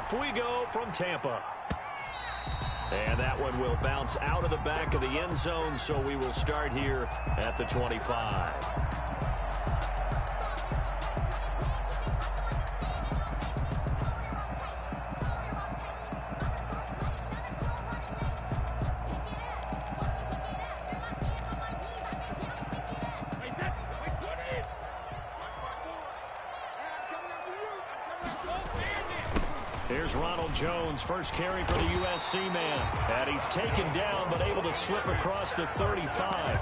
Off we go from Tampa. And that one will bounce out of the back of the end zone, so we will start here at the 25. Here's Ronald Jones, first carry for the USC man. And he's taken down, but able to slip across the 35.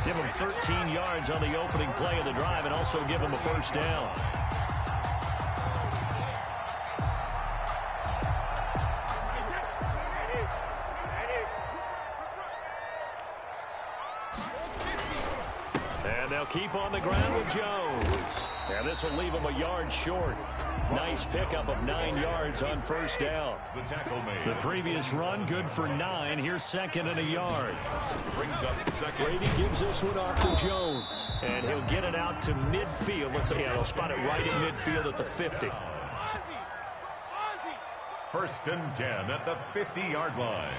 Give him 13 yards on the opening play of the drive and also give him a first down. And they'll keep on the ground with Jones. And this will leave him a yard short. Nice pickup of 9 yards on first down. The previous run, good for 9. Here's second and a yard. Brady gives this one off to Jones. And he'll get it out to midfield. Let's say, yeah, they'll spot it right in midfield at the 50. First and 10 at the 50-yard line.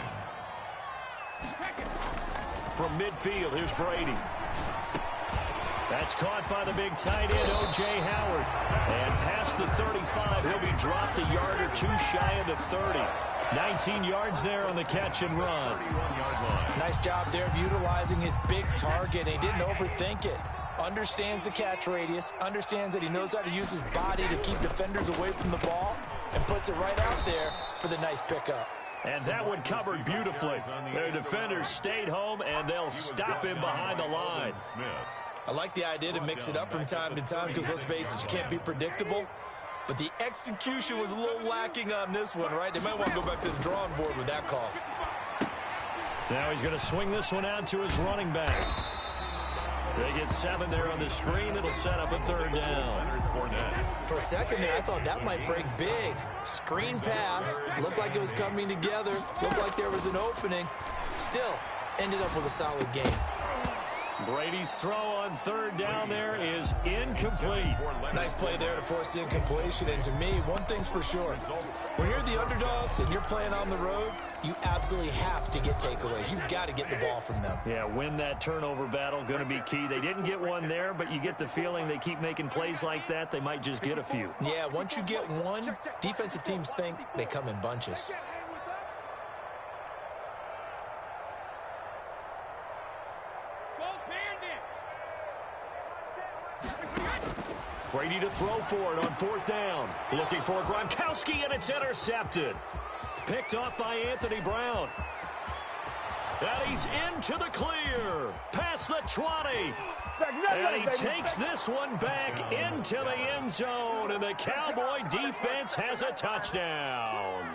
From midfield, here's Brady. That's caught by the big tight end, O.J. Howard. And past the 35, he'll be dropped a yard or two shy of the 30. 19 yards there on the catch and run. Nice job there of utilizing his big target. He didn't overthink it. Understands the catch radius, understands that he knows how to use his body to keep defenders away from the ball, and puts it right out there for the nice pickup. And that one covered beautifully. Their defenders stayed home, and they'll stop him behind the line. I like the idea to mix it up from time to time because, let's face it, you can't be predictable. But the execution was a little lacking on this one, right? They might want to go back to the drawing board with that call. Now he's going to swing this one out to his running back. They get 7 there on the screen. It'll set up a third down. For a second there, I thought that might break big. Screen pass. Looked like it was coming together. Looked like there was an opening. Still, ended up with a solid game. Brady's throw on third down there is incomplete. Nice play there to force the incompletion. And to me, one thing's for sure. When you're the underdogs and you're playing on the road, you absolutely have to get takeaways. You've got to get the ball from them. Yeah, win that turnover battle, going to be key. They didn't get one there, but you get the feeling they keep making plays like that, they might just get a few. Yeah, once you get one, defensive teams think they come in bunches. Brady to throw for it on fourth down. Looking for Gronkowski, and it's intercepted. Picked off by Anthony Brown. And he's into the clear. Past the 20. And he takes this one back into the end zone. And the Cowboy defense has a touchdown.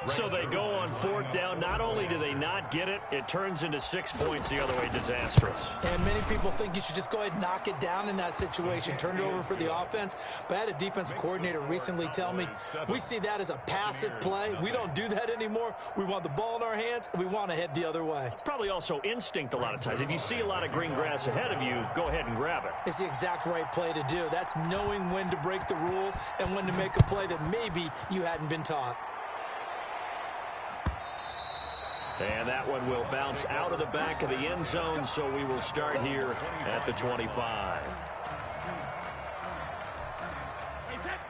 So they go on fourth down. Not only do they not get it, it turns into 6 points the other way. Disastrous. And many people think you should just go ahead and knock it down in that situation. Turn it over for the offense. But I had a defensive coordinator recently tell me, we see that as a passive play. We don't do that anymore. We want the ball in our hands, and we want to head the other way. It's probably also instinct a lot of times. If you see a lot of green grass ahead of you, go ahead and grab it. It's the exact right play to do. That's knowing when to break the rules and when to make a play that maybe you hadn't been taught. And that one will bounce out of the back of the end zone, so we will start here at the 25.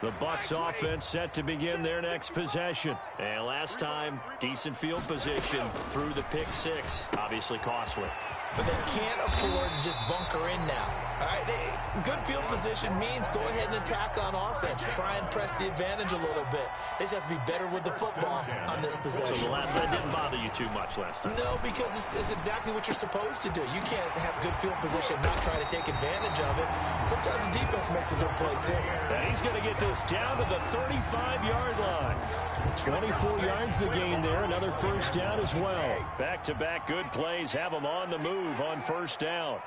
The Bucs offense set to begin their next possession. And last time, decent field position through the pick six. Obviously costly. But they can't afford to just bunker in now. All right, good field position means go ahead and attack on offense. Try and press the advantage a little bit. They just have to be better with the football on this possession. So the last that didn't bother you too much last time? No, because it's exactly what you're supposed to do. You can't have good field position and not try to take advantage of it. Sometimes the defense makes a good play, too. And he's going to get this down to the 35-yard line. 24 yards the gain there. Another first down as well. Back-to-back good plays have them on the move on first down.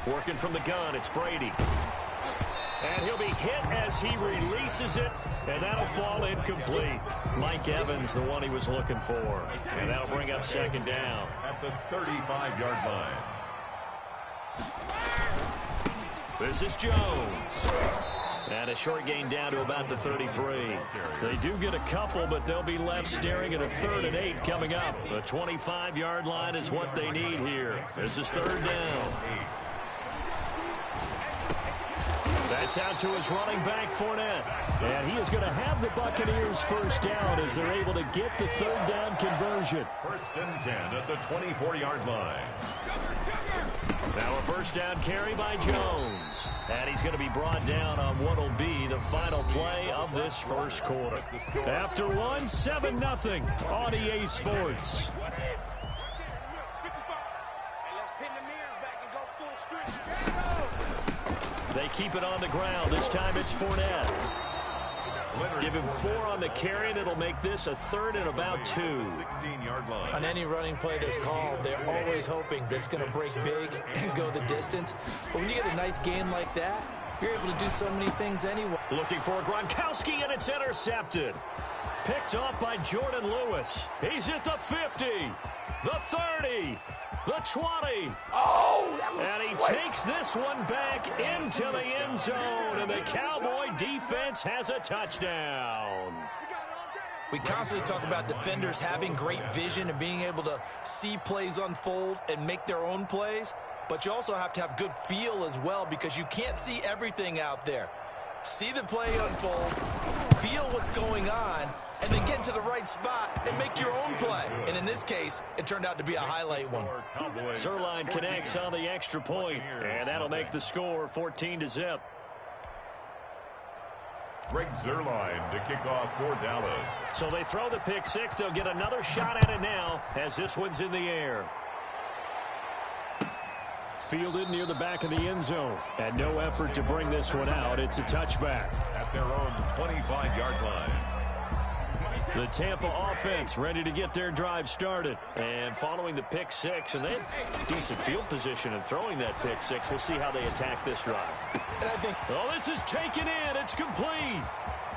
Working from the gun, it's Brady. And he'll be hit as he releases it, and that'll fall incomplete. Mike Evans, the one he was looking for. And that'll bring up second down. At the 35-yard line. This is Jones. And a short gain down to about the 33. They do get a couple, but they'll be left staring at a 3rd and 8 coming up. The 25-yard line is what they need here. This is 3rd down. That's out to his running back, Fournette. And he is going to have the Buccaneers first down as they're able to get the 3rd down conversion. 1st and 10 at the 24-yard line. Now a first down carry by Jones. And he's going to be brought down on what will be the final play of this first quarter. After one, 7-0 on EA Sports. They keep it on the ground. This time it's Fournette. Give him 4 on the carry, and it'll make this a 3rd and about 2. 16-yard line. On any running play that's called, they're always hoping that it's going to break big and go the distance. But when you get a nice game like that, you're able to do so many things anyway. Looking for Gronkowski, and it's intercepted. Picked off by Jordan Lewis. He's at the 50, the 30, the 20. And he takes this one back into the end zone, and the Cowboy defense has a touchdown. We constantly talk about defenders having great vision and being able to see plays unfold and make their own plays, but you also have to have good feel as well because you can't see everything out there. See the play unfold, feel what's going on, and then get to the right spot and make your own play. And in this case, it turned out to be a highlight one. Zerline connects on the extra point, and that'll make the score 14-0. Greg Zerline to kick off for Dallas. So they throw the pick six. They'll get another shot at it now as this one's in the air. Fielded near the back of the end zone. And no effort to bring this one out. It's a touchback. At their own 25-yard line. The Tampa offense ready to get their drive started. And following the pick six, and they have decent field position in throwing that pick six. We'll see how they attack this drive. And I think, oh, this is taken in. It's complete.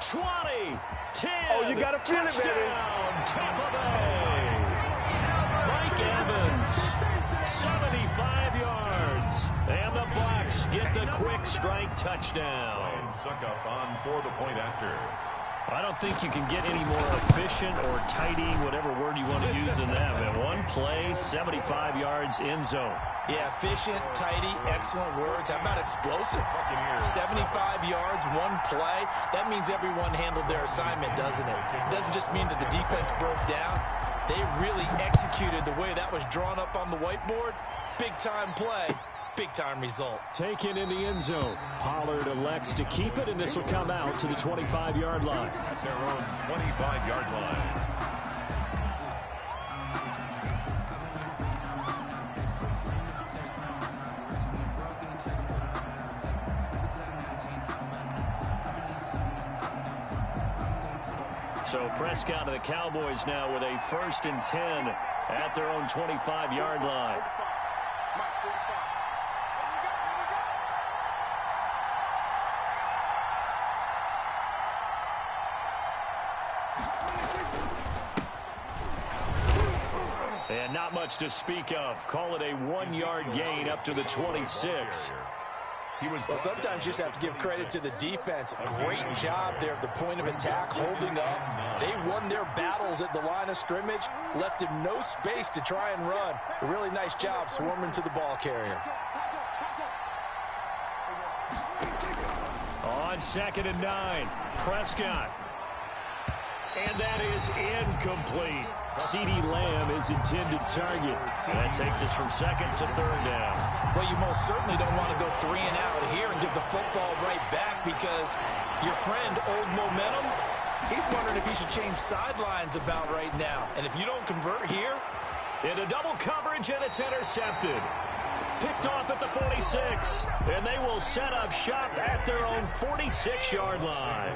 20, 10. Oh, you got to feel it, baby. Tampa Bay. Mike Evans, 75 yards. And the Bucs get the quick strike touchdown. And Suckup on for the point after. I don't think you can get any more efficient or tidy, whatever word you want to use in that. In one play, 75 yards in zone. yeah, efficient, tidy, excellent words. How about explosive? 75 yards, one play. That means everyone handled their assignment, doesn't it? It doesn't just mean that the defense broke down. They really executed the way that was drawn up on the whiteboard. Big-time play. Big-time result. Taken in the end zone. Pollard elects to keep it, and this will come out to the 25-yard line. At their own 25-yard line. So Prescott and the Cowboys now with a 1st and 10 at their own 25-yard line. And not much to speak of. Call it a 1-yard gain up to the 26. Well, sometimes you just have to give credit to the defense. Great job there at the point of attack, holding up. They won their battles at the line of scrimmage, left him no space to try and run. A really nice job swarming to the ball carrier. On 2nd and 9, Prescott. And that is incomplete. CeeDee Lamb is intended target. That takes us from 2nd to 3rd down. Well, you most certainly don't want to go 3 and out here and give the football right back because your friend, Old Momentum, he's wondering if he should change sidelines about right now. And if you don't convert here, into double coverage, and it's intercepted. Picked off at the 46, and they will set up shop at their own 46-yard line.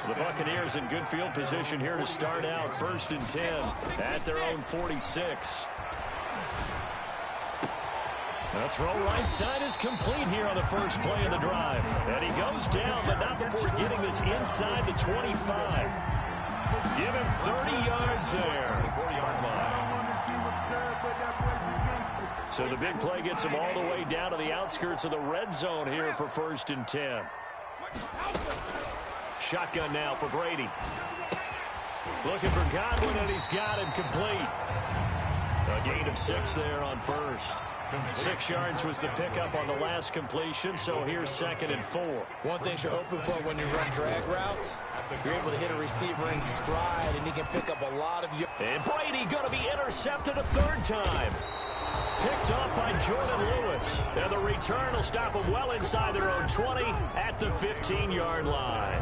The Buccaneers in good field position here to start out 1st and 10 at their own 46. The throw right side is complete here on the first play of the drive. And he goes down, but not before getting this inside the 25. Give him 30 yards there. 4-yard line. So the big play gets him all the way down to the outskirts of the red zone here for 1st and 10. Shotgun now for Brady. Looking for Godwin, and he's got him complete. A gain of 6 there on 1st. 6 yards was the pickup on the last completion, so here's 2nd and 4. One thing you're hoping for when you run drag routes, you're able to hit a receiver in stride, and he can pick up a lot of yards. And Brady going to be intercepted a 3rd time. Picked up by Jordan Lewis. And the return will stop them well inside their own 20 at the 15-yard line.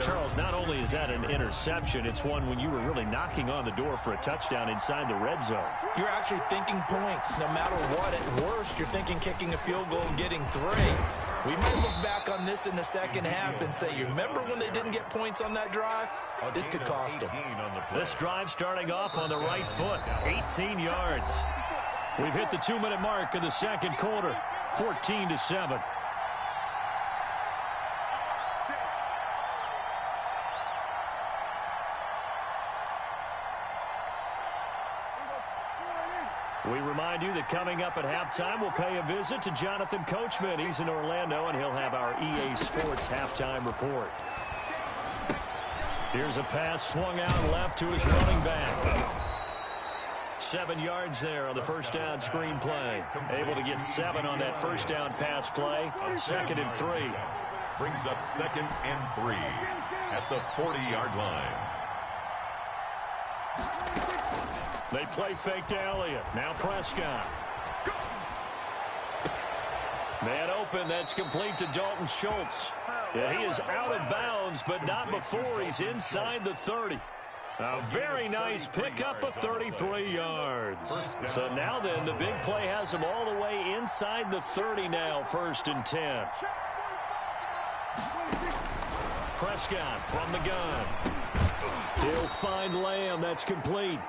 Charles, not only is that an interception, it's one when you were really knocking on the door for a touchdown inside the red zone. You're actually thinking points. No matter what, at worst, you're thinking kicking a field goal and getting 3. We might look back on this in the second half and say, you remember when they didn't get points on that drive? This could cost them. This drive starting off on the right foot, 18 yards. We've hit the 2-minute mark in the second quarter, 14-7. We remind you that coming up at halftime, we'll pay a visit to Jonathan Coachman. He's in Orlando, and he'll have our EA Sports halftime report. Here's a pass swung out left to his running back. 7 yards there on the first down screen play. Able to get 7 on that first down pass play. 2nd and 3. Brings up 2nd and 3 at the 40-yard line. They play fake to Elliott. Now Prescott. Man open. That's complete to Dalton Schultz. Yeah, he is out of bounds, but not before he's inside the 30. A very nice pickup of 33 yards. So now then, the big play has him all the way inside the 30 now, 1st and 10. Prescott from the gun. He'll find Lamb. That's complete.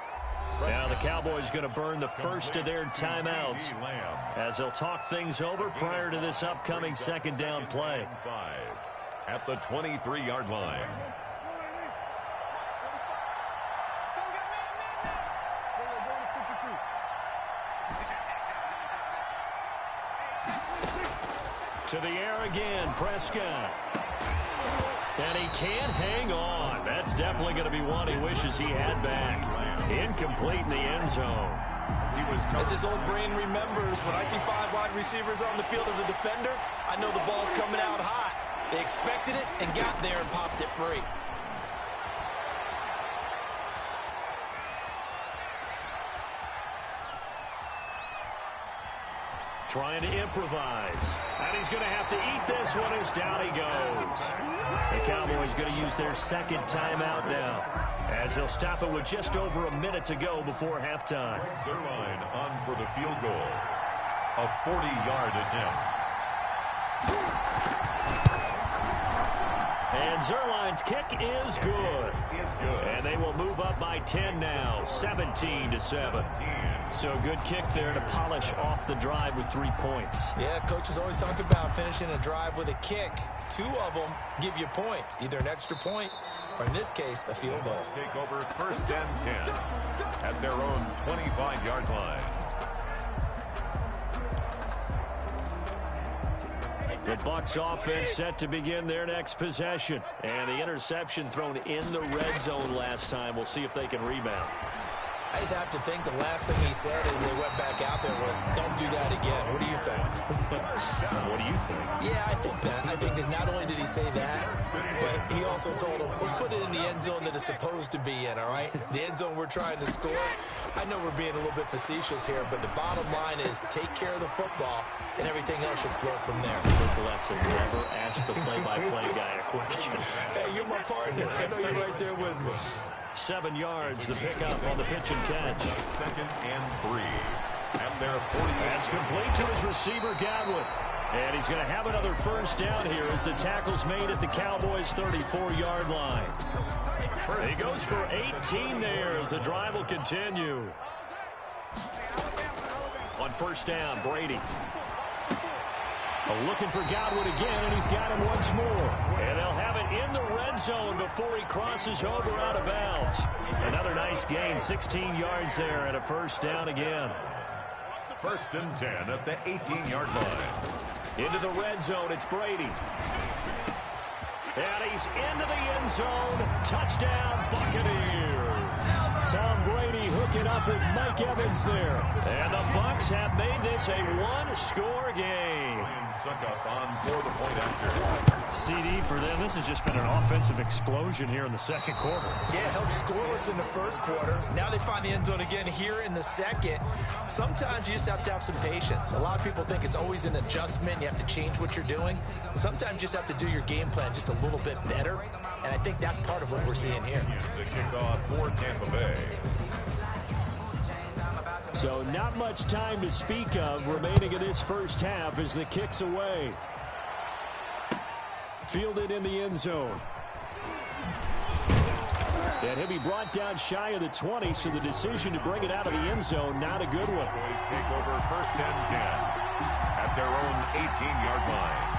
Now the Cowboys going to burn the first of their timeouts as they'll talk things over prior to this upcoming 2nd down play. At the 23-yard line. To the air again, Prescott. And he can't hang on. That's definitely going to be one he wishes he had back. Incomplete in the end zone. As his old brain remembers, when I see 5 wide receivers on the field as a defender, I know the ball's coming out hot. They expected it and got there and popped it free. Trying to improvise. And he's going to have to eat this one as down he goes. The Cowboys going to use their 2nd timeout now, as they'll stop it with just over a minute to go before halftime. Zerline on for the field goal. A 40-yard attempt. And Zerline's kick is good. And they will move up by 10 now, 17-7. So good kick there to polish off the drive with 3 points. Yeah, coaches always talk about finishing a drive with a kick. 2 of them give you points, either an extra point or, in this case, a field goal. Take over 1st and 10 at their own 25-yard line. The Bucs offense set to begin their next possession. And the interception thrown in the red zone last time. We'll see if they can rebound. I just have to think the last thing he said as they went back out there was, don't do that again. What do you think? What do you think? Yeah, I think that. I think that not only did he say that, but he also told him, let's put it in the end zone that it's supposed to be in, all right? The end zone we're trying to score. I know we're being a little bit facetious here, but the bottom line is take care of the football, and everything else should flow from there. Big lesson. Never ask the play-by-play guy a question. Hey, you're my partner. I know you're right there with me. 7 yards, the pickup on the pitch and catch. 2nd and 3. And they're 40. That's complete to his receiver, Godwin. And he's going to have another first down here as the tackle's made at the Cowboys' 34-yard line. He goes for 18 there as the drive will continue. On first down, Brady. Looking for Godwin again, and he's got him once more. And they'll have it in the red zone before he crosses over out of bounds. Another nice gain, 16 yards there, and a first down again. first and 10 at the 18-yard line. Into the red zone, it's Brady. And he's into the end zone. Touchdown, Buccaneers. Tom Brady hooking up with Mike Evans there. And the Bucs have made this a one-score game. Suckup on for the point after. CD for them. This has just been an offensive explosion here in the second quarter. Yeah, held scoreless in the first quarter. Now they find the end zone again here in the second. Sometimes you just have to have some patience. A lot of people think it's always an adjustment. You have to change what you're doing. Sometimes you just have to do your game plan just a little bit better. And I think that's part of what we're seeing here. The kickoff for Tampa Bay. So not much time to speak of remaining in this first half as the kick's away. Fielded in the end zone. And he'll be brought down shy of the 20, so the decision to bring it out of the end zone, not a good one. Boys take over first and 10 at their own 18-yard line.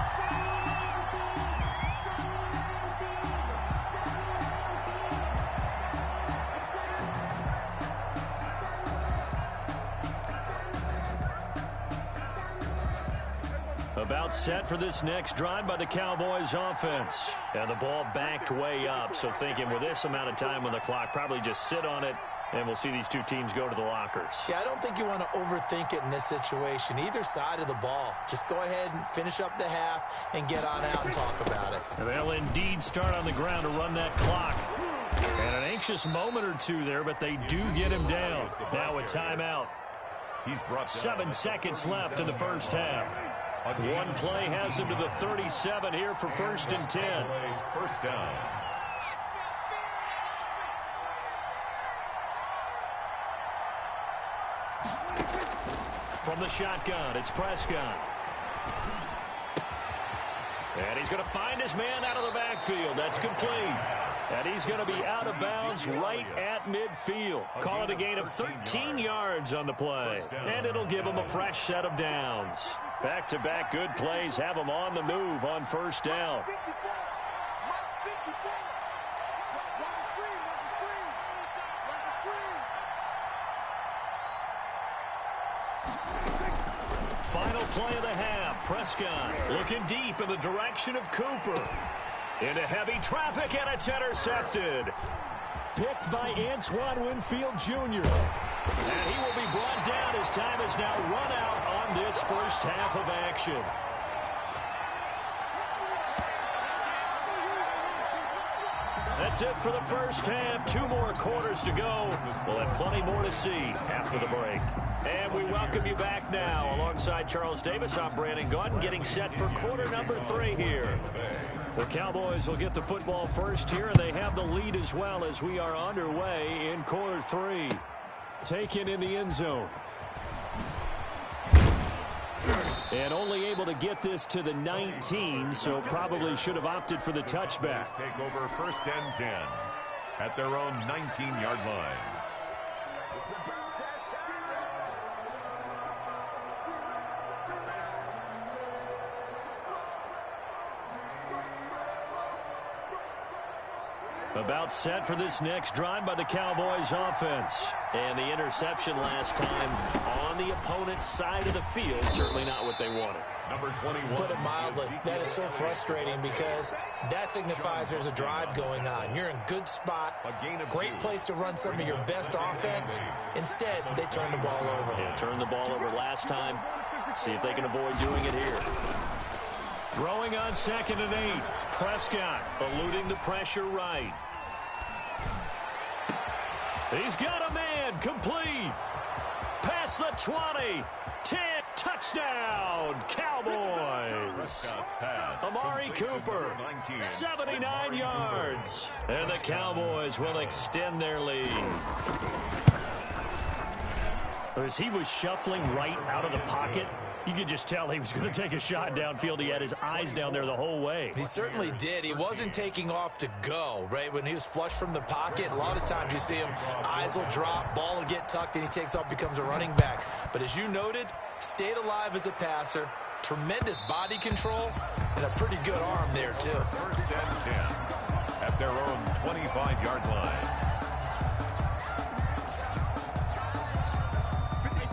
About set for this next drive by the Cowboys offense. And the ball backed way up, so thinking with this amount of time on the clock, probably just sit on it, and we'll see these two teams go to the lockers. Yeah, I don't think you want to overthink it in this situation. Either side of the ball. Just go ahead and finish up the half and get on out and talk about it. And they'll indeed start on the ground to run that clock. And an anxious moment or two there, but they do get him down. Now a timeout. He's brought 7 seconds left in the first half. One play has him to the 37 here for first and 10. First down. From the shotgun, it's Prescott. And he's going to find his man out of the backfield. That's complete. And he's going to be out of bounds right at midfield. Call it a gain of 13 yards on the play. And it'll give him a fresh set of downs. Back-to-back good plays have him on the move on first down. Final play of the half. Prescott looking deep in the direction of Cooper. Into heavy traffic, and it's intercepted. Picked by Antoine Winfield Jr. And he will be brought down as time has now run out on this first half of action. That's it for the first half. 2 more quarters to go. We'll have plenty more to see after the break. And we welcome you back now. Alongside Charles Davis, I'm Brandon Gaudin, getting set for quarter number 3 here. The Cowboys will get the football first here, and they have the lead as well as we are underway in quarter 3. Taken in the end zone. And only able to get this to the 19, so probably should have opted for the touchback. Take over first and 10 at their own 19-yard line. About set for this next drive by the Cowboys offense. And the interception last time on the opponent's side of the field. Certainly not what they wanted. Number 21. Put it mildly, that is so frustrating because that signifies there's a drive going on. You're in good spot, great place to run some of your best offense. Instead, they turn the ball over. Yeah, turned the ball over last time. See if they can avoid doing it here. Throwing on 2nd and 8. Prescott eluding the pressure right. He's got a man, complete. Past the 20. 10, touchdown, Cowboys. Amari Cooper, 79 yards. And the Cowboys will extend their lead. As he was shuffling right out of the pocket, you could just tell he was going to take a shot downfield. He had his eyes down there the whole way. He certainly did. He wasn't taking off to go, right? When he was flush from the pocket, a lot of times you see him, eyes will drop, ball will get tucked, and he takes off, becomes a running back. But as you noted, stayed alive as a passer, tremendous body control, and a pretty good arm there, too. First and 10 at their own 25-yard line.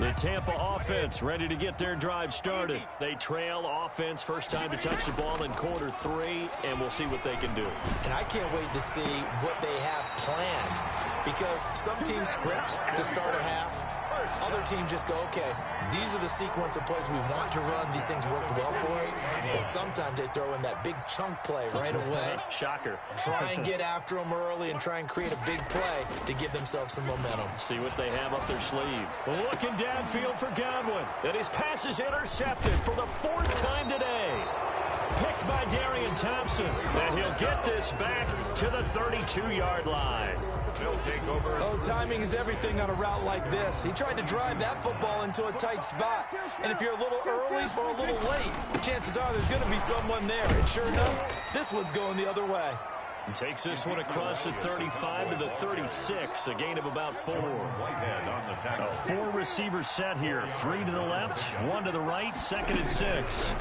The Tampa offense ready to get their drive started. They trail offense, first time to touch the ball in quarter 3, and we'll see what they can do. And I can't wait to see what they have planned, because some teams script to start a half. Other teams just go, okay, these are the sequence of plays we want to run. These things worked well for us. And sometimes they throw in that big chunk play right away. Shocker. Try and get after them early and try and create a big play to give themselves some momentum. See what they have up their sleeve. Looking downfield for Godwin. And his pass is intercepted for the 4th time today. Picked by Darian Thompson. And he'll get this back to the 32-yard line. They'll take over. Oh, timing is everything on a route like this. He tried to drive that football into a tight spot. And if you're a little early or a little late, chances are there's going to be someone there. And sure enough, this one's going the other way. He takes this one across the 35 to the 36, a gain of about 4. Whitehead on the tackle. A 4-receiver set here. 3 to the left, 1 to the right, 2nd and 6.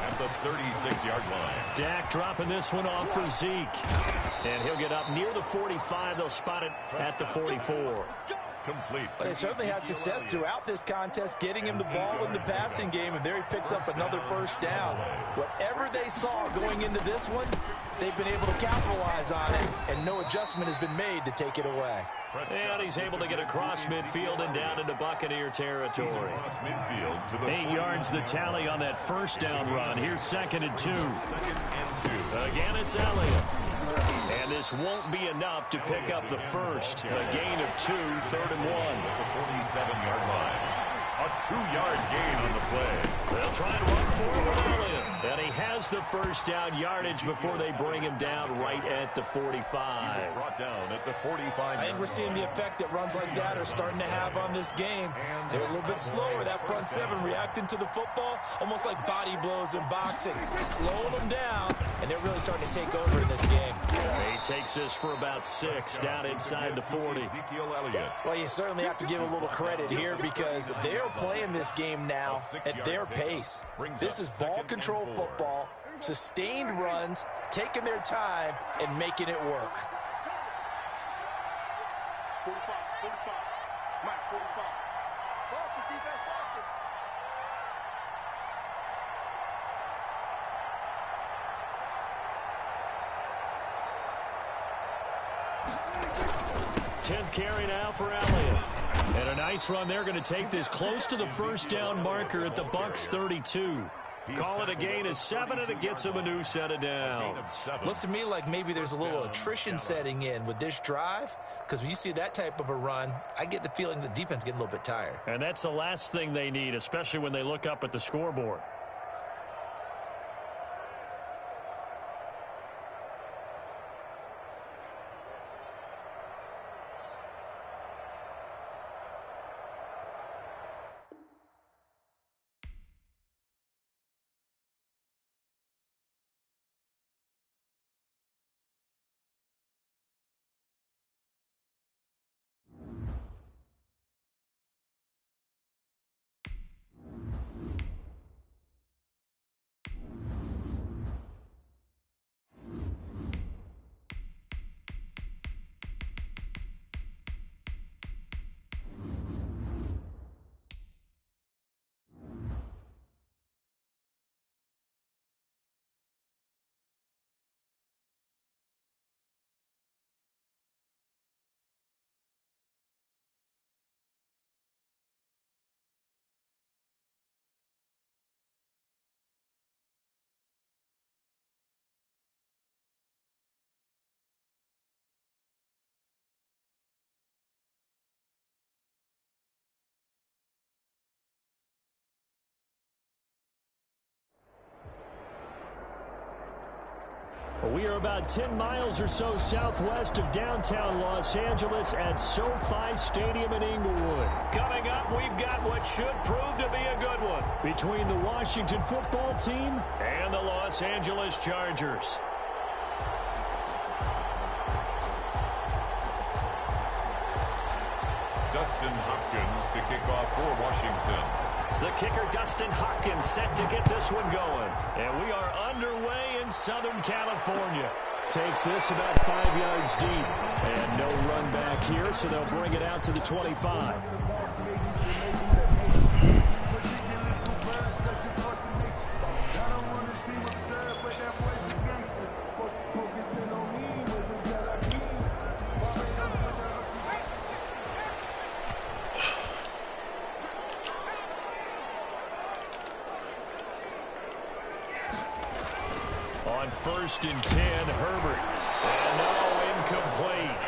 At the 36-yard line. Dak dropping this one off for Zeke. And he'll get up near the 45. They'll spot it at the 44. Complete. But they certainly had success throughout this contest, getting him the ball in the passing game, and there he picks up another first down. Whatever they saw going into this one, they've been able to capitalize on it, and no adjustment has been made to take it away. And he's able to get across midfield and down into Buccaneer territory. 8 yards the tally on that first down run. Here's 2nd and 2. Again, it's Elliott. And this won't be enough to pick up the first. A gain of 2, 3rd and 1. At the 47-yard line. A 2-yard gain on the play. They'll try to run forward Elliott. And he has the first down yardage before they bring him down right at the 45. He was brought down at the 45. I think we're seeing the effect that runs like that are starting to have on this game. They're a little bit slower, that front 7 reacting to the football, almost like body blows in boxing. Slowing them down, and they're really starting to take over in this game. He takes this for about 6 down inside the 40. Ezekiel Elliott. Well, you certainly have to give a little credit here because they're playing this game now at their pace. This is ball control football, sustained runs, taking their time, and making it work. 45, 45. Mike, 45. Focus, defense, focus. Tenth carry now for Elliott. And a nice run. They're going to take this close to the first down marker at the Bucs 32. Call it a gain of 7, and it gets them a new set of downs. Looks to me like maybe there's a little attrition setting in with this drive, because when you see that type of a run, I get the feeling the defense getting a little bit tired. And that's the last thing they need, especially when they look up at the scoreboard. We are about 10 miles or so southwest of downtown Los Angeles at SoFi Stadium in Inglewood. Coming up, we've got what should prove to be a good one between the Washington football team and the Los Angeles Chargers. Dustin Hopkins to kick off for Washington. The kicker, Dustin Hopkins, set to get this one going. And we are underway in Southern California. Takes this about 5 yards deep. And no run back here, so they'll bring it out to the 25. On 1st and 10, Herbert. And no, incomplete.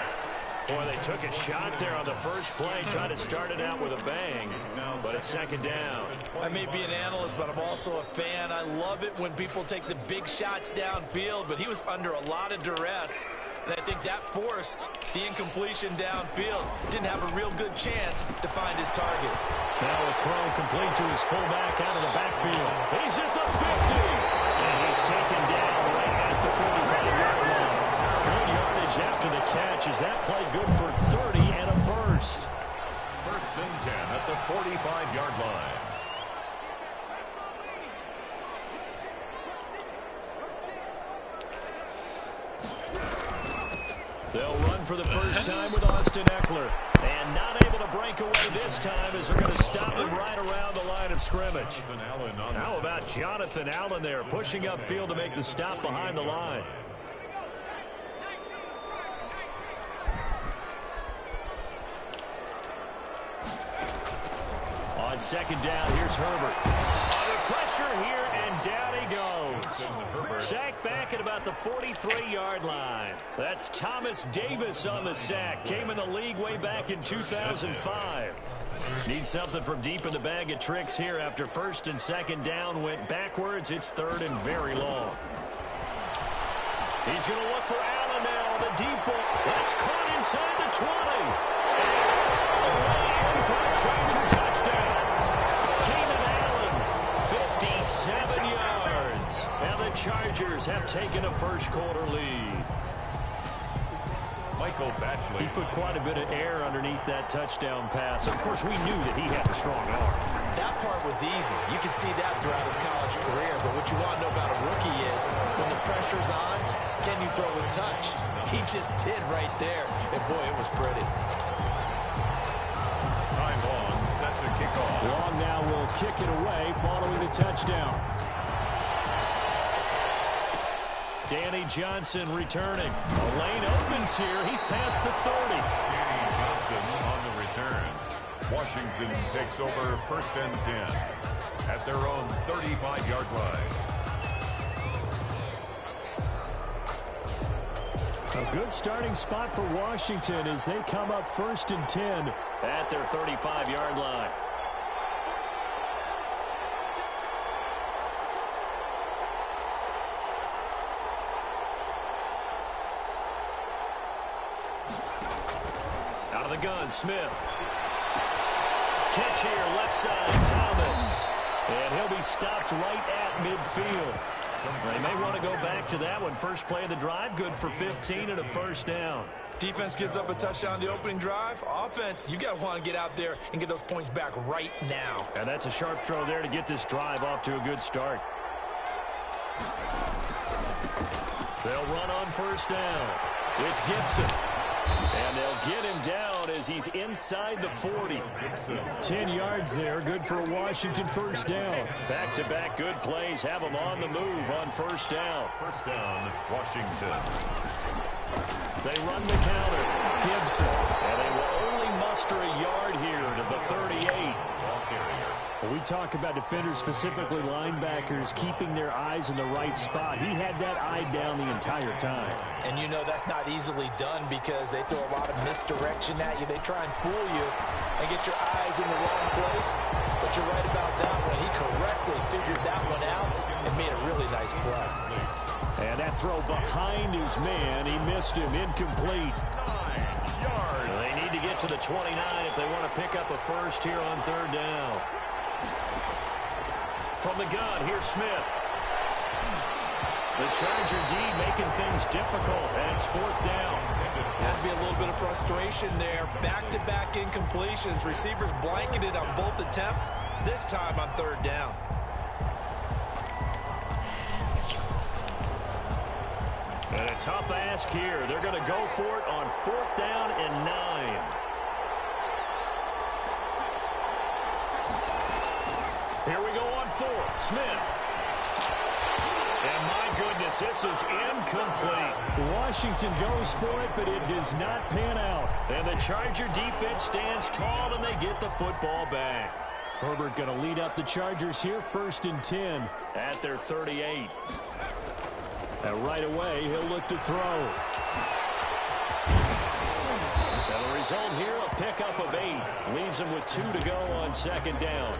Boy, they took a shot there on the first play, tried to start it out with a bang, but it's 2nd down. I may be an analyst, but I'm also a fan. I love it when people take the big shots downfield, but he was under a lot of duress, and I think that forced the incompletion downfield. Didn't have a real good chance to find his target. Now a throw complete to his fullback out of the backfield. He's at the 50, and he's taken down right at the 45-yard line. Good yardage after the catch. Is that play good for 30 and a first? 1st and 10 at the 45-yard line. They'll run for the first time with Austin Eckler. And not able to break away this time as they're going to stop him right around the line of scrimmage. How about Jonathan Allen there pushing upfield to make the stop behind the line? On 2nd down, here's Herbert. Under pressure here, and down he goes. Sacked back at about the 43-yard line. That's Thomas Davis on the sack. Came in the league way back in 2005. Need something from deep in the bag of tricks here after 1st and 2nd down went backwards. It's 3rd and very long. He's going to look for Allen now on the deep ball. That's caught inside the 20. And away in for a Charger touchdown. Keenan Allen, 57 yards. And the Chargers have taken a first-quarter lead. Michael Batchley. He put quite a bit of air underneath that touchdown pass. Of course, we knew that he had a strong arm. That part was easy. You can see that throughout his college career. But what you want to know about a rookie is when the pressure's on, can you throw with touch? He just did right there. And, boy, it was pretty. Time Long set to kick off. Long now will kick it away following the touchdown. Danny Johnson returning. A lane opens here. He's past the 30. Danny Johnson on the return. Washington takes over 1st and 10 at their own 35-yard line. A good starting spot for Washington as they come up 1st and 10 at their 35-yard line. Out of the gun, Smith. Catch here, left side, Thomas. And he'll be stopped right at midfield. They may want to go back to that one. First play of the drive, good for 15 and a first down. Defense gives up a touchdown the opening drive. Offense, you got to want to get out there and get those points back right now. And that's a sharp throw there to get this drive off to a good start. They'll run on first down. It's Gibson. And they'll get him down as he's inside the 40. 10 yards there, good for a Washington first down. Back-to-back good plays have them on the move on first down. First down, Washington. They run the counter. Gibson. And they will only muster a yard here to the 38. Ball carrier. When we talk about defenders, specifically linebackers, keeping their eyes in the right spot, he had that eye down the entire time. And you know that's not easily done because they throw a lot of misdirection at you. They try and fool you and get your eyes in the wrong place. But you're right about that one. He correctly figured that one out and made a really nice play. And that throw behind his man, he missed him, incomplete. 9 yards. They need to get to the 29 if they want to pick up a first here on third down. From the gun, here's Smith. The Charger D making things difficult, and it's fourth down. Has to be a little bit of frustration there. Back-to-back incompletions. Receivers blanketed on both attempts, this time on third down. And a tough ask here. They're going to go for it on fourth down and 9. Here we go on fourth. Smith. And my goodness, this is incomplete. Washington goes for it, but it does not pan out. And the Charger defense stands tall, and they get the football back. Herbert going to lead up the Chargers here, 1st and 10 at their 38. And right away, he'll look to throw. And the result here, a pickup of 8. Leaves him with 2 to go on second down.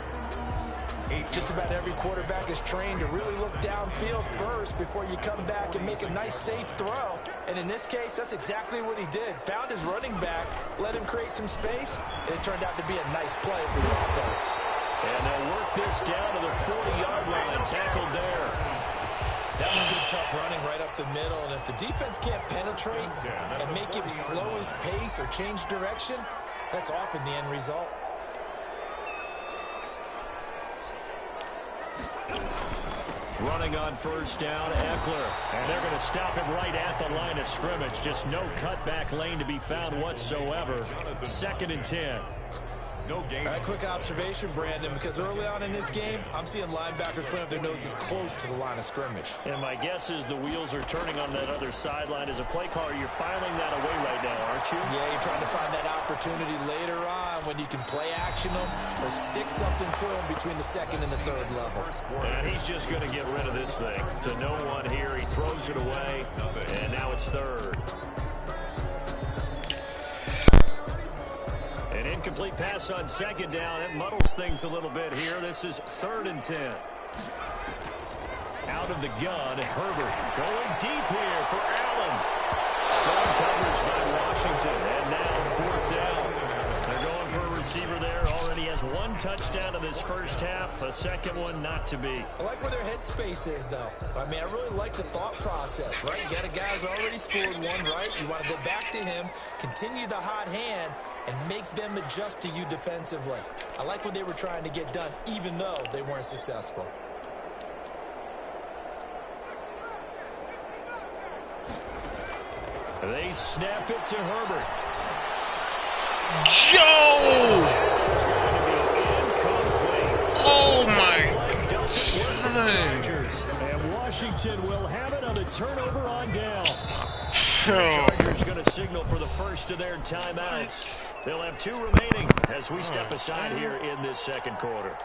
Just about every quarterback is trained to really look downfield first before you come back and make a nice, safe throw. And in this case, that's exactly what he did. Found his running back, let him create some space, and it turned out to be a nice play for the offense. And they'll work this down to the 40-yard line, tackled there. That was good, tough running right up the middle. And if the defense can't penetrate and make him slow his pace or change direction, that's often the end result. Running on first down, Eckler. And they're going to stop him right at the line of scrimmage. Just no cutback lane to be found whatsoever. 2nd and 10. No game. Quick observation, Brandon, because early on in this game, I'm seeing linebackers putting up their noses close to the line of scrimmage. And my guess is the wheels are turning on that other sideline. As a play caller, you're filing that away right now, aren't you? Yeah, you're trying to find that opportunity later on when you can play action them or stick something to them between the 2nd and the 3rd level. And he's just going to get rid of this thing. To no one here, he throws it away, and now it's 3rd. An incomplete pass on 2nd down. It muddles things a little bit here. This is 3rd and 10. Out of the gun, Herbert going deep here for Allen. Strong coverage by Washington. And now 4th down. They're going for a receiver there. Already has 1 touchdown in this first half. A second one not to be. I like where their headspace is, though. I mean, I really like the thought process, right? You got a guy who's already scored 1, right? You want to go back to him, continue the hot hand, and make them adjust to you defensively. I like what they were trying to get done, even though they weren't successful. They snap it to Herbert. Joe! Oh my God. And Washington will have it on a turnover on downs. The Chargers going to signal for the first of their timeouts. They'll have 2 remaining as we step aside here in this second quarter.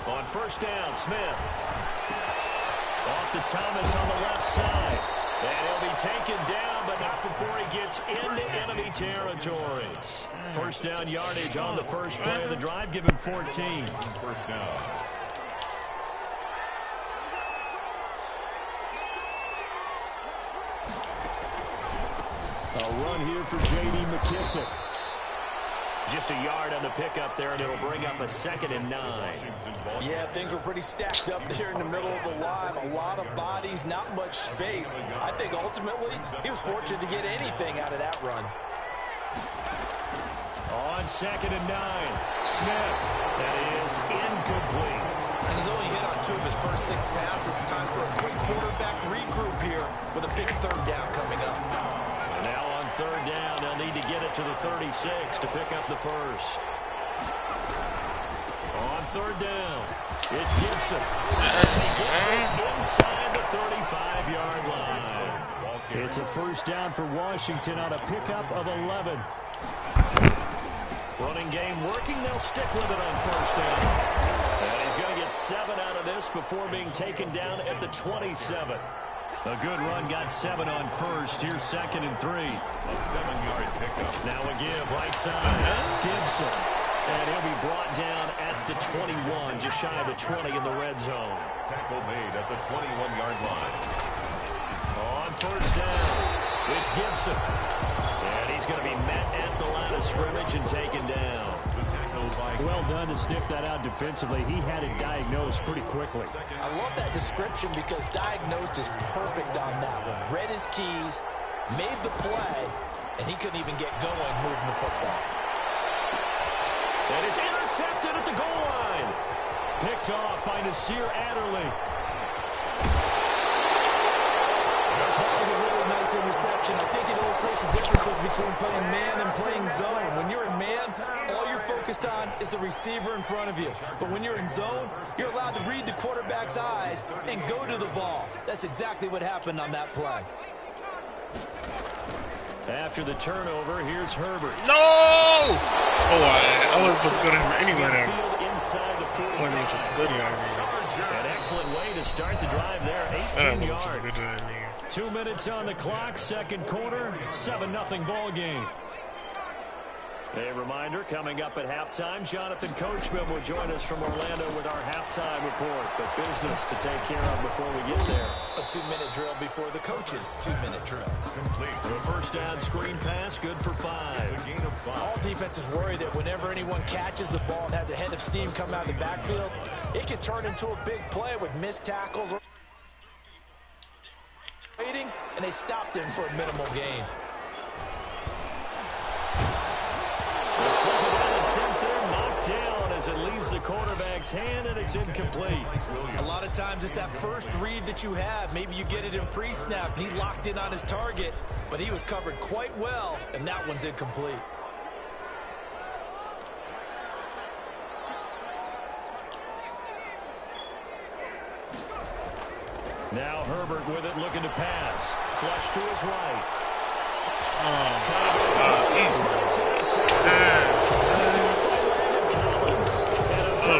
On first down, Smith. Off to Thomas on the left side. And he'll be taken down, but not before he gets into enemy territory. First down yardage on the first play of the drive, given 14. First down. A run here for J.D. McKissick. Just a yard on the pickup there, and it'll bring up a 2nd and 9. Yeah, things were pretty stacked up there in the middle of the line. A lot of bodies, not much space. I think ultimately he was fortunate to get anything out of that run. On 2nd and 9, Smith. That is incomplete. And he's only hit on 2 of his first 6 passes. Time for a quick quarterback regroup here with a big 3rd down coming up. And now on 3rd down, they'll need to get it to the 36 to pick up the first. On 3rd down, it's Gibson. And he gets us inside the 35-yard line. It's a first down for Washington on a pickup of 11. Running game working. They'll stick with it on first down. And he's going to get 7 out of this before being taken down at the 27. A good run, got 7 on first. Here's 2nd and 3. A 7-yard pickup. Now a give, right side, Gibson. And he'll be brought down at the 21, just shy of the 20 in the red zone. Tackle made at the 21-yard line. On first down, it's Gibson. And he's going to be met at the line of scrimmage and taken down. Well done to sniff that out defensively. He had it diagnosed pretty quickly. I love that description because diagnosed is perfect on that one. Read his keys, made the play, and he couldn't even get going moving the football. And it's intercepted at the goal line. Picked off by Nasir Adderley. That was a really nice interception. I think it illustrates the differences between playing man and playing zone. When you're in man, all you're focused on is the receiver in front of you. But when you're in zone, you're allowed to read the quarterback's eyes and go to the ball. That's exactly what happened on that play. After the turnover, here's Herbert. No! Oh, I was supposed to go to him anyway there. Inside the 40. Wasn't even good here. An excellent way to start the drive there. 18 yards. 2 minutes on the clock, second quarter, 7-0 ball game. A reminder, coming up at halftime, Jonathan Coachman will join us from Orlando with our halftime report. But business to take care of before we get there. A 2-minute drill before the coach's 2-minute drill. Complete. The first down screen pass, good for 5. It's a gain of 5. All defenses worry that whenever anyone catches the ball and has a head of steam come out of the backfield, it can turn into a big play with missed tackles. Waiting, and they stopped him for a minimal gain. The second down attempt there knocked down as it leaves the quarterback's hand, and it's incomplete. A lot of times it's that first read that you have. Maybe you get it in pre-snap, and he locked in on his target, but he was covered quite well, and that one's incomplete. Now Herbert with it, looking to pass. Flush to his right.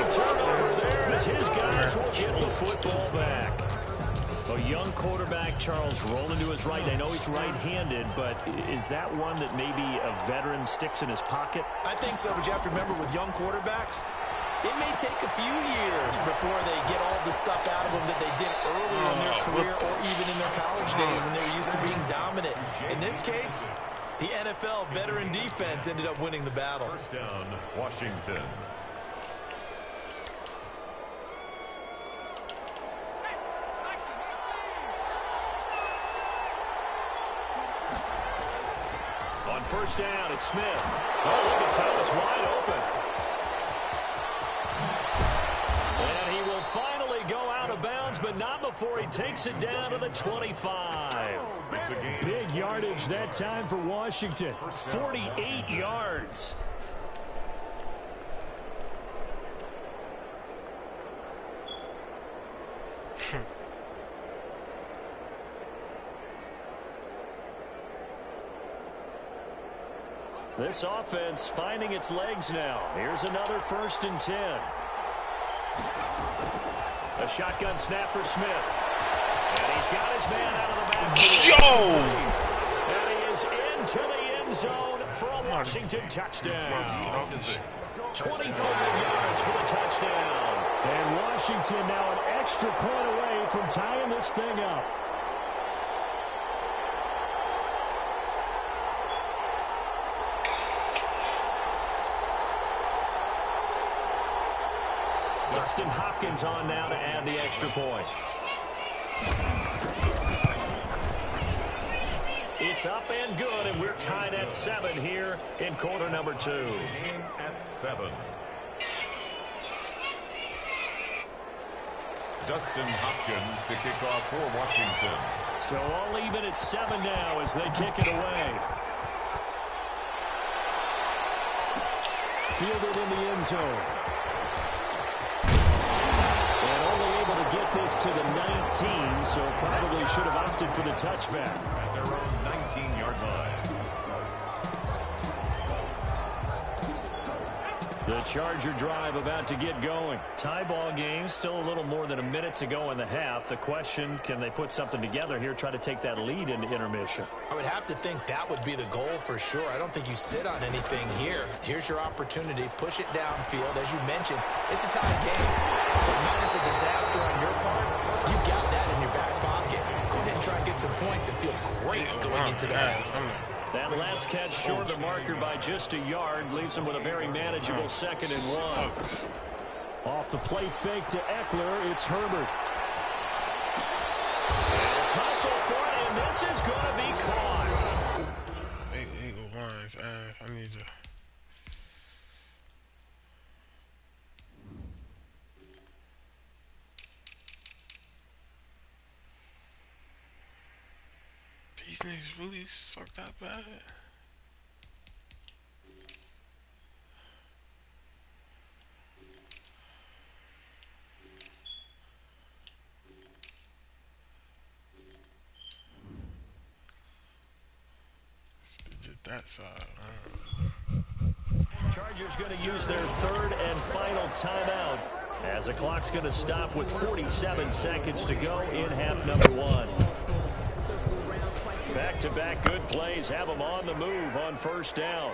Turnover there as his guys will get the football back. A young quarterback, Charles, rolling to his right. I know he's right-handed, but is that one that maybe a veteran sticks in his pocket? I think so, but you have to remember with young quarterbacks, it may take a few years before they get all the stuff out of them that they did earlier in their career or even in their college days when they were used to being dominant. In this case, the NFL veteran defense ended up winning the battle. First down, Washington. On first down, it's Smith. Oh, look at Thomas wide open. And he will finally go out of bounds, but not before he takes it down to the 25. Big yardage that time for Washington. 48 yards. This offense finding its legs now. Here's another 1st and 10. A shotgun snap for Smith. And he's got his man out of the backfield. And he is into the end zone for a Washington touchdown. 25 yards for the touchdown. And Washington now an extra point away from tying this thing up. Dustin Hopkins on now to add the extra point. It's up and good, and we're tied at 7 here in quarter number 2. Game at 7. Dustin Hopkins to kick off for Washington. So all even at 7 now as they kick it away. Fielded in the end zone. Get this to the 19, so probably should have opted for the touchback. At their own 19-yard line. The Charger drive about to get going. Tie ball game, still a little more than a minute to go in the half. The question, can they put something together here, try to take that lead into intermission? I would have to think that would be the goal for sure. I don't think you sit on anything here. Here's your opportunity. Push it downfield. As you mentioned, it's a tie game. So minus a disaster on your part, you got that in your back pocket. Go ahead and try and get some points and feel great going into the half. That last catch short of the marker by just a yard leaves him with a very manageable 2nd and 1. Off the play fake to Eckler, it's Herbert. And a tussle for it, and this is going to be caught. Eagle lines, I need to. These niggas really suck that bad. Just that side. Chargers going to use their 3rd and final timeout As the clock's going to stop with 47 seconds to go in half number one. Back-to-back good plays have them on the move on first down.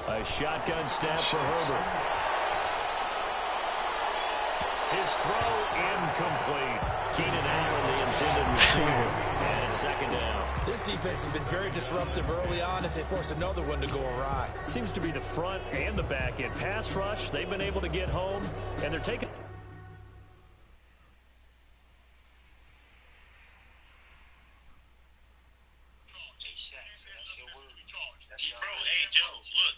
A shotgun snap for Herbert. His throw incomplete. Keenan Allen, the intended receiver. And it's second down. This defense has been very disruptive early on as they force another one to go awry. Seems to be the front and the back end. Pass rush, they've been able to get home, and they're taking... Bro, hey, Joe, look.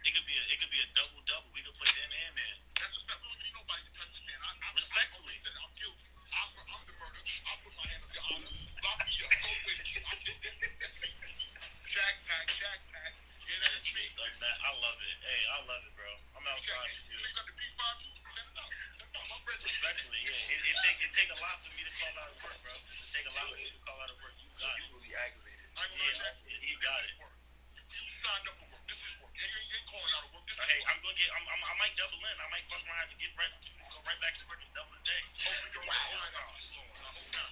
It could be a double-double. We could play then and then. That's a fact. Nobody can touch this man. Respectfully. I'm guilty. I'm the murder. I'll put my hand up your honor. Lock me up. Go with you. Jack tag. Get at me. I love it. Hey, I love it, bro. I'm outside with you. You got the P5 too? Send it out. Respectfully, yeah. It take a lot for me to call out of work, bro. It take a lot for me to call out of work. You got it. You really aggravated. Yeah, he got it. You signed up for work. This is work. You ain't calling out of work. Hey, I might double in. I might fuck around and go right back to work and double the day.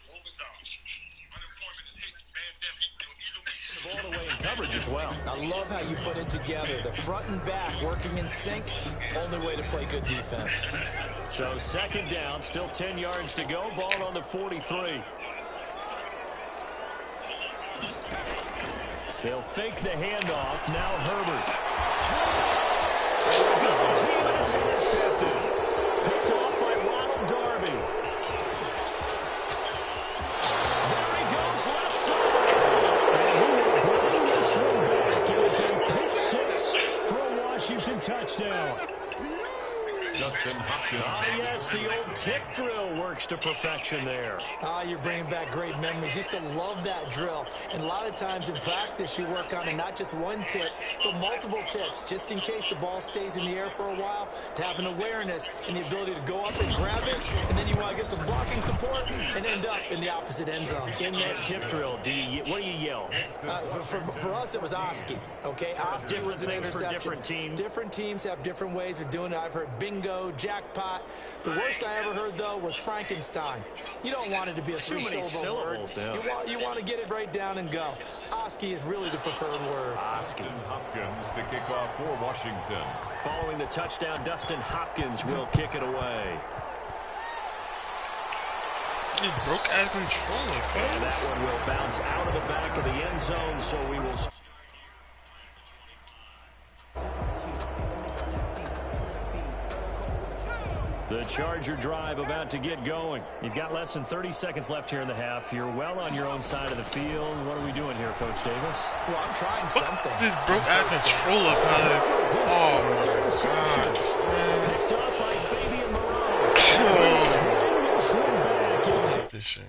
Overtime. Unemployment is hitting. Pandemic. Ball away in coverage as well. I love how you put it together. The front and back working in sync. Only way to play good defense. So second down, still 10 yards to go. Ball on the 43. They'll fake the handoff. Now Herbert. Double team, and it's intercepted. Picked off by Ronald Darby. There he goes, left side. And he will bring this one back. It is a pick six for a Washington touchdown. Justin Hopkins. Yes, the old tip drill works to perfection there. You're bringing back great memories. Used to love that drill. And a lot of times in practice, you work on it, not just one tip, but multiple tips, just in case the ball stays in the air for a while, to have an awareness and the ability to go up and grab it, and then you want to get some blocking support and end up in the opposite end zone. In that tip drill, what do you yell? For us, it was Oski. Okay, Oski was an interception. For different teams. Different teams have different ways of doing it. I've heard bingo, jackpot. The worst I ever heard, though, was Frankenstein. You don't want it to be a three-syllable word. Yeah. You want to get it right down and go. Oski is really the preferred word. Dustin Hopkins to kick off for Washington. Following the touchdown, Dustin Hopkins will kick it away. He broke out of control. And that one will bounce out of the back of the end zone, so we will... The Charger drive about to get going. You've got less than 30 seconds left here in the half. You're well on your own side of the field. What are we doing here, Coach Davis? Well, I'm trying something. Just broke out of control up out of this. Oh, my gosh. Picked up by Fabian Moreau. Oh. This shit.